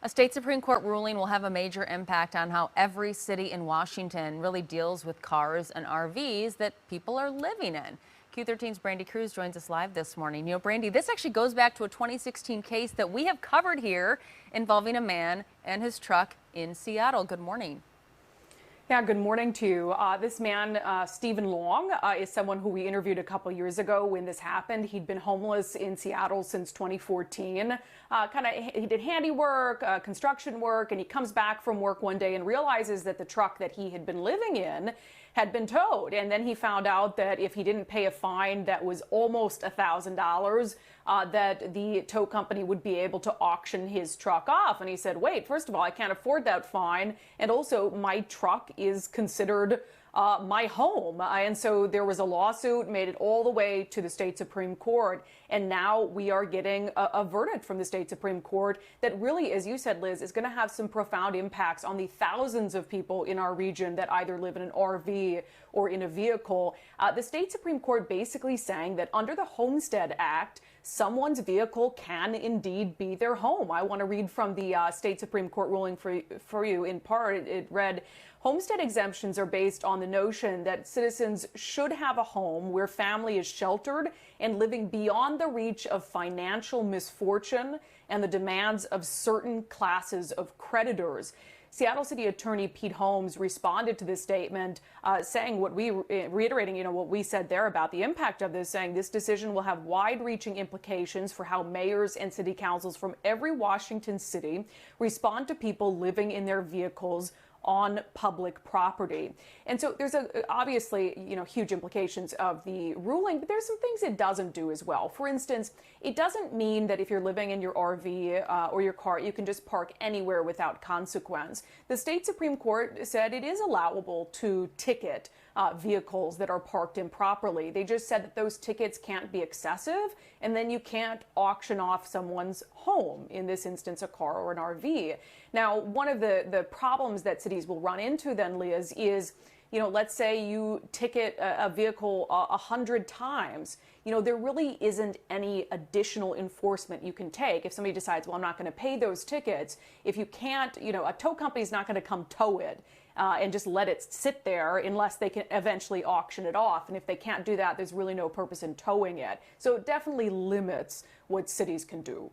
A state Supreme Court ruling will have a major impact on how every city in Washington really deals with cars and RVs that people are living in. Q13's Brandi Kruse joins us live this morning. Brandi, this actually goes back to a 2016 case that we have covered here involving a man and his truck in Seattle. Good morning. Yeah, good morning to you. This man, Stephen Long, is someone who we interviewed a couple years ago when this happened. He'd been homeless in Seattle since 2014. He did handiwork, construction work, and he comes back from work one day and realizes that the truck that he had been living in had been towed. And then he found out that if he didn't pay a fine that was almost $1,000, that the tow company would be able to auction his truck off. And he said, wait, first of all, I can't afford that fine. And also, my truck is considered my home. And so there was a lawsuit, made it all the way to the state Supreme Court. And now we are getting a verdict from the state Supreme Court that really, as you said, Liz, is going to have some profound impacts on the thousands of people in our region that either live in an RV or in a vehicle. The state Supreme Court basically saying that under the Homestead Act, someone's vehicle can indeed be their home. I want to read from the state Supreme Court ruling for you. In part, it read, homestead exemptions are based on the notion that citizens should have a home where family is sheltered and living beyond the reach of financial misfortune and the demands of certain classes of creditors. Seattle City Attorney Pete Holmes responded to this statement, saying reiterating, what we said there about the impact of this, saying this decision will have wide-reaching implications for how mayors and city councils from every Washington city respond to people living in their vehicles on public property. And so there's obviously, huge implications of the ruling, but there's some things it doesn't do as well. For instance, it doesn't mean that if you're living in your RV or your car, you can just park anywhere without consequence. The state Supreme Court said it is allowable to ticket vehicles that are parked improperly. They just said that those tickets can't be excessive, and then you can't auction off someone's home, in this instance, a car or an RV. Now, one of the problems that cities will run into then, Liz, is, let's say you ticket a vehicle 100 times. There really isn't any additional enforcement you can take. If somebody decides, well, I'm not going to pay those tickets, if you can't, a tow company is not going to come tow it and just let it sit there unless they can eventually auction it off. And if they can't do that, there's really no purpose in towing it. So it definitely limits what cities can do.